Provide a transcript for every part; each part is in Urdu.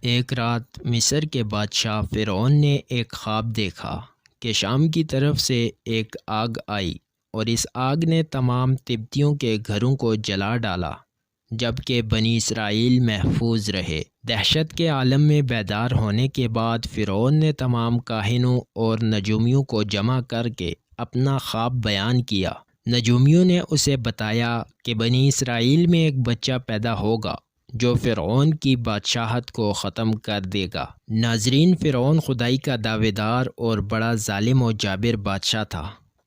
ایک رات مصر کے بادشاہ فرعون نے ایک خواب دیکھا کہ شام کی طرف سے ایک آگ آئی اور اس آگ نے تمام تبتیوں کے گھروں کو جلا ڈالا، جبکہ بنی اسرائیل محفوظ رہے۔ دہشت کے عالم میں بیدار ہونے کے بعد فرعون نے تمام کاہنوں اور نجومیوں کو جمع کر کے اپنا خواب بیان کیا۔ نجومیوں نے اسے بتایا کہ بنی اسرائیل میں ایک بچہ پیدا ہوگا جو فرعون کی بادشاہت کو ختم کر دے گا۔ ناظرین، فرعون خدائی کا دعوے دار اور بڑا ظالم و جابر بادشاہ تھا۔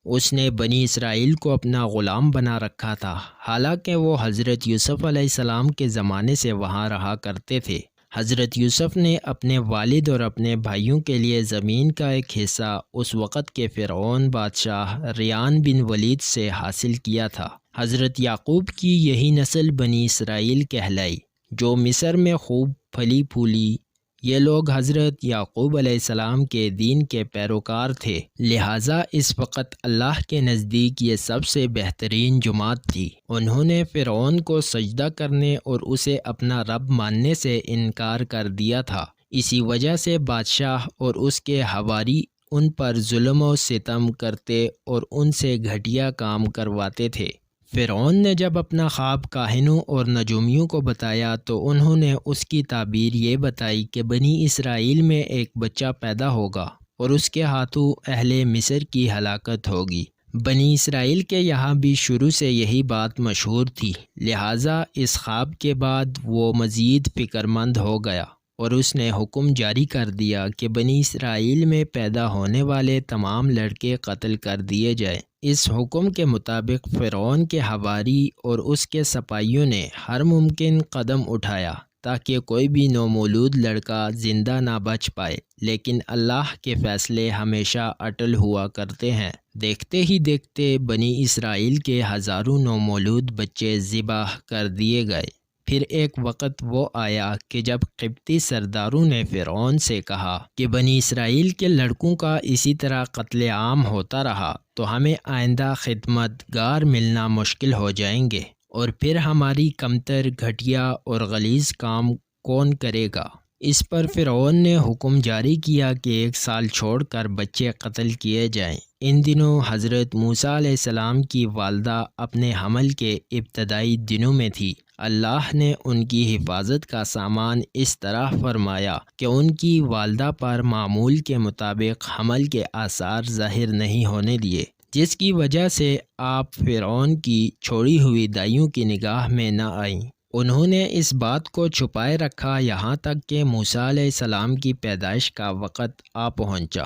اس نے بنی اسرائیل کو اپنا غلام بنا رکھا تھا، حالانکہ وہ حضرت یوسف علیہ السلام کے زمانے سے وہاں رہا کرتے تھے۔ حضرت یوسف نے اپنے والد اور اپنے بھائیوں کے لیے زمین کا ایک حصہ اس وقت کے فرعون بادشاہ ریان بن ولید سے حاصل کیا تھا۔ حضرت یعقوب کی یہی نسل بنی اسرائیل کہلائی، جو مصر میں خوب پھلی پھولی۔ یہ لوگ حضرت یعقوب علیہ السلام کے دین کے پیروکار تھے، لہٰذا اس وقت اللہ کے نزدیک یہ سب سے بہترین جماعت تھی۔ انہوں نے فرعون کو سجدہ کرنے اور اسے اپنا رب ماننے سے انکار کر دیا تھا۔ اسی وجہ سے بادشاہ اور اس کے حواری ان پر ظلم و ستم کرتے اور ان سے گھٹیا کام کرواتے تھے۔ فرعون نے جب اپنا خواب کاہنوں اور نجومیوں کو بتایا تو انہوں نے اس کی تعبیر یہ بتائی کہ بنی اسرائیل میں ایک بچہ پیدا ہوگا اور اس کے ہاتھوں اہل مصر کی ہلاکت ہوگی۔ بنی اسرائیل کے یہاں بھی شروع سے یہی بات مشہور تھی، لہٰذا اس خواب کے بعد وہ مزید فکرمند ہو گیا اور اس نے حکم جاری کر دیا کہ بنی اسرائیل میں پیدا ہونے والے تمام لڑکے قتل کر دیے جائیں۔ اس حکم کے مطابق فرعون کے حواری اور اس کے سپاہیوں نے ہر ممکن قدم اٹھایا تاکہ کوئی بھی نومولود لڑکا زندہ نہ بچ پائے، لیکن اللہ کے فیصلے ہمیشہ اٹل ہوا کرتے ہیں۔ دیکھتے ہی دیکھتے بنی اسرائیل کے ہزاروں نومولود بچے ذبح کر دیے گئے۔ پھر ایک وقت وہ آیا کہ جب قبطی سرداروں نے فرعون سے کہا کہ بنی اسرائیل کے لڑکوں کا اسی طرح قتل عام ہوتا رہا تو ہمیں آئندہ خدمت گار ملنا مشکل ہو جائیں گے، اور پھر ہماری کمتر، گھٹیا اور غلیظ کام کون کرے گا؟ اس پر فرعون نے حکم جاری کیا کہ 1 سال چھوڑ کر بچے قتل کیے جائیں۔ ان دنوں حضرت موسیٰ علیہ السلام کی والدہ اپنے حمل کے ابتدائی دنوں میں تھی۔ اللہ نے ان کی حفاظت کا سامان اس طرح فرمایا کہ ان کی والدہ پر معمول کے مطابق حمل کے آثار ظاہر نہیں ہونے دیے، جس کی وجہ سے آپ فرعون کی چھوڑی ہوئی دائیوں کی نگاہ میں نہ آئیں۔ انہوں نے اس بات کو چھپائے رکھا یہاں تک کہ موسیٰ علیہ السلام کی پیدائش کا وقت آ پہنچا۔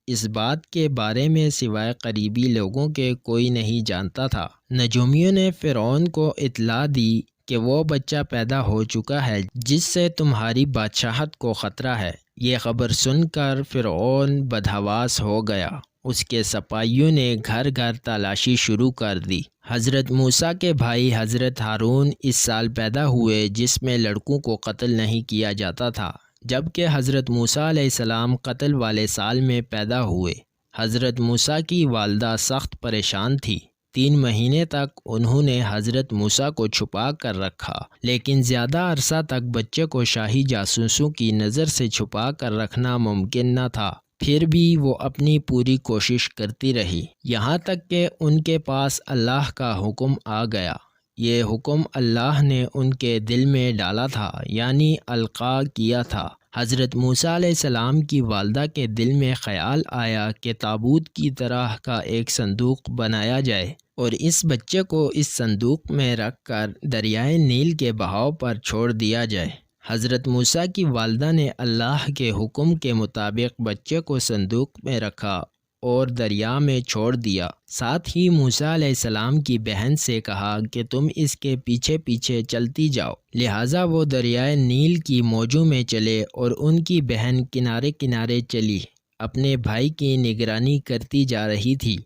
اس بات کے بارے میں سوائے قریبی لوگوں کے کوئی نہیں جانتا تھا۔ نجومیوں نے فرعون کو اطلاع دی کہ وہ بچہ پیدا ہو چکا ہے جس سے تمہاری بادشاہت کو خطرہ ہے۔ یہ خبر سن کر فرعون بدحواس ہو گیا۔ اس کے سپاہیوں نے گھر گھر تلاشی شروع کر دی۔ حضرت موسیٰ کے بھائی حضرت ہارون اس سال پیدا ہوئے جس میں لڑکوں کو قتل نہیں کیا جاتا تھا، جبکہ حضرت موسیٰ علیہ السلام قتل والے سال میں پیدا ہوئے۔ حضرت موسیٰ کی والدہ سخت پریشان تھی۔ 3 مہینے تک انہوں نے حضرت موسیٰ کو چھپا کر رکھا، لیکن زیادہ عرصہ تک بچے کو شاہی جاسوسوں کی نظر سے چھپا کر رکھنا ممکن نہ تھا۔ پھر بھی وہ اپنی پوری کوشش کرتی رہی، یہاں تک کہ ان کے پاس اللہ کا حکم آ گیا۔ یہ حکم اللہ نے ان کے دل میں ڈالا تھا، یعنی القاء کیا تھا۔ حضرت موسیٰ علیہ السلام کی والدہ کے دل میں خیال آیا کہ تابوت کی طرح کا ایک صندوق بنایا جائے اور اس بچے کو اس صندوق میں رکھ کر دریائے نیل کے بہاؤ پر چھوڑ دیا جائے۔ حضرت موسیٰ کی والدہ نے اللہ کے حکم کے مطابق بچے کو صندوق میں رکھا اور دریا میں چھوڑ دیا۔ ساتھ ہی موسیٰ علیہ السلام کی بہن سے کہا کہ تم اس کے پیچھے پیچھے چلتی جاؤ۔ لہٰذا وہ دریائے نیل کی موجوں میں چلے اور ان کی بہن کنارے کنارے چلی، اپنے بھائی کی نگرانی کرتی جا رہی تھی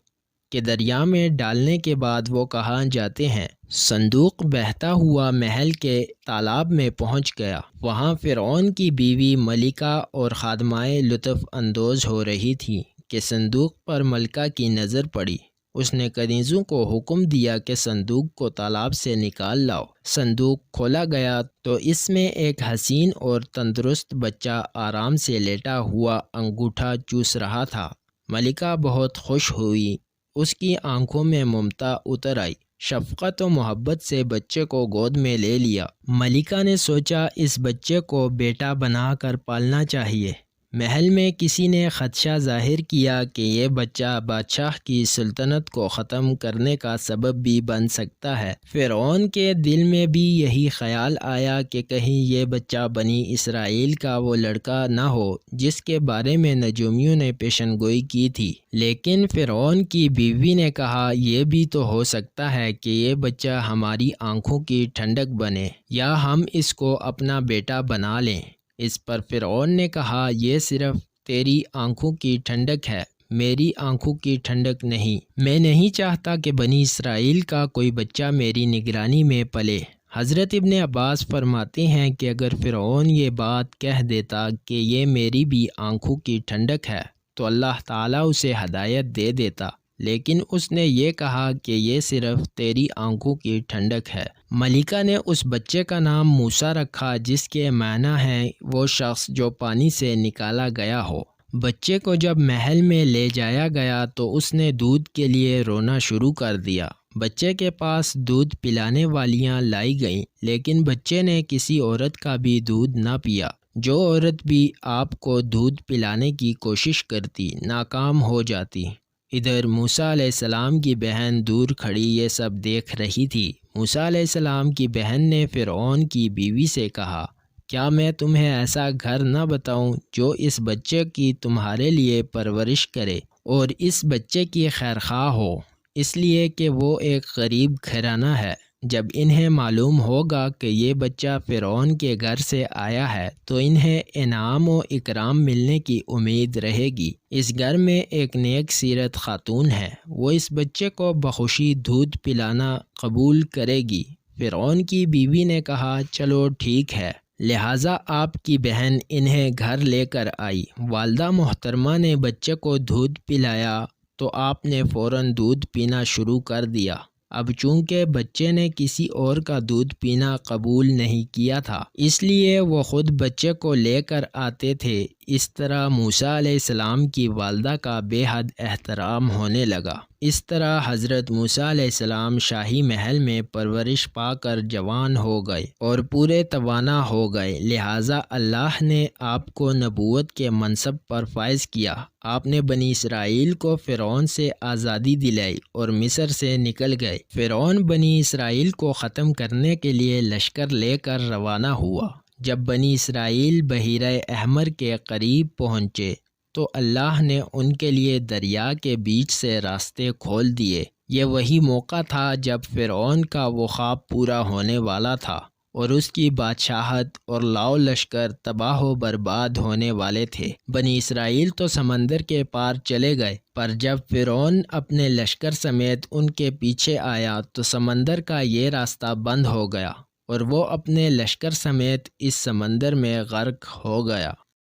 کہ دریا میں ڈالنے کے بعد وہ کہاں جاتے ہیں۔ صندوق بہتا ہوا محل کے تالاب میں پہنچ گیا۔ وہاں فرعون کی بیوی ملکہ اور خادمائیں لطف اندوز ہو رہی تھیں کہ صندوق پر ملکہ کی نظر پڑی۔ اس نے کنیزوں کو حکم دیا کہ صندوق کو تالاب سے نکال لاؤ۔ صندوق کھولا گیا تو اس میں ایک حسین اور تندرست بچہ آرام سے لیٹا ہوا انگوٹھا چوس رہا تھا۔ ملکہ بہت خوش ہوئی، اس کی آنکھوں میں ممتا اتر آئی، شفقت و محبت سے بچے کو گود میں لے لیا۔ ملکہ نے سوچا اس بچے کو بیٹا بنا کر پالنا چاہیے۔ محل میں کسی نے خدشہ ظاہر کیا کہ یہ بچہ بادشاہ کی سلطنت کو ختم کرنے کا سبب بھی بن سکتا ہے۔ فرعون کے دل میں بھی یہی خیال آیا کہ کہیں یہ بچہ بنی اسرائیل کا وہ لڑکا نہ ہو جس کے بارے میں نجومیوں نے پیشن گوئی کی تھی۔ لیکن فرعون کی بیوی نے کہا یہ بھی تو ہو سکتا ہے کہ یہ بچہ ہماری آنکھوں کی ٹھنڈک بنے یا ہم اس کو اپنا بیٹا بنا لیں۔ اس پر فرعون نے کہا یہ صرف تیری آنکھوں کی ٹھنڈک ہے، میری آنکھوں کی ٹھنڈک نہیں۔ میں نہیں چاہتا کہ بنی اسرائیل کا کوئی بچہ میری نگرانی میں پلے۔ حضرت ابن عباس فرماتے ہیں کہ اگر فرعون یہ بات کہہ دیتا کہ یہ میری بھی آنکھوں کی ٹھنڈک ہے تو اللہ تعالیٰ اسے ہدایت دے دیتا، لیکن اس نے یہ کہا کہ یہ صرف تیری آنکھوں کی ٹھنڈک ہے۔ ملکہ نے اس بچے کا نام موسیٰ رکھا جس کے معنی ہیں وہ شخص جو پانی سے نکالا گیا ہو۔ بچے کو جب محل میں لے جایا گیا تو اس نے دودھ کے لیے رونا شروع کر دیا۔ بچے کے پاس دودھ پلانے والیاں لائی گئیں، لیکن بچے نے کسی عورت کا بھی دودھ نہ پیا۔ جو عورت بھی آپ کو دودھ پلانے کی کوشش کرتی ناکام ہو جاتی۔ ادھر موسیٰ علیہ السلام کی بہن دور کھڑی یہ سب دیکھ رہی تھی۔ موسیٰ علیہ السلام کی بہن نے فرعون کی بیوی سے کہا کیا میں تمہیں ایسا گھر نہ بتاؤں جو اس بچے کی تمہارے لیے پرورش کرے اور اس بچے کی خیرخواہ ہو، اس لیے کہ وہ ایک غریب گھرانہ ہے۔ جب انہیں معلوم ہوگا کہ یہ بچہ فرعون کے گھر سے آیا ہے تو انہیں انعام و اکرام ملنے کی امید رہے گی۔ اس گھر میں ایک نیک سیرت خاتون ہے، وہ اس بچے کو بخوشی دودھ پلانا قبول کرے گی۔ فرعون کی بیوی نے کہا چلو ٹھیک ہے، لہٰذا آپ کی بہن انہیں گھر لے کر آئی۔ والدہ محترمہ نے بچے کو دودھ پلایا تو آپ نے فوراً دودھ پینا شروع کر دیا۔ اب چونکہ بچے نے کسی اور کا دودھ پینا قبول نہیں کیا تھا، اس لیے وہ خود بچے کو لے کر آتے تھے۔ اس طرح موسیٰ علیہ السلام کی والدہ کا بے حد احترام ہونے لگا۔ اس طرح حضرت موسیٰ علیہ السلام شاہی محل میں پرورش پا کر جوان ہو گئے اور پورے توانا ہو گئے، لہٰذا اللہ نے آپ کو نبوت کے منصب پر فائز کیا۔ آپ نے بنی اسرائیل کو فرعون سے آزادی دلائی اور مصر سے نکل گئے۔ فرعون بنی اسرائیل کو ختم کرنے کے لیے لشکر لے کر روانہ ہوا۔ جب بنی اسرائیل بحیرہ احمر کے قریب پہنچے تو اللہ نے ان کے لیے دریا کے بیچ سے راستے کھول دیے۔ یہ وہی موقع تھا جب فرعون کا وہ خواب پورا ہونے والا تھا اور اس کی بادشاہت اور لاؤ لشکر تباہ و برباد ہونے والے تھے۔ بنی اسرائیل تو سمندر کے پار چلے گئے، پر جب فرعون اپنے لشکر سمیت ان کے پیچھے آیا تو سمندر کا یہ راستہ بند ہو گیا اور وہ اپنے لشکر سمیت اس سمندر میں غرق ہو گیا۔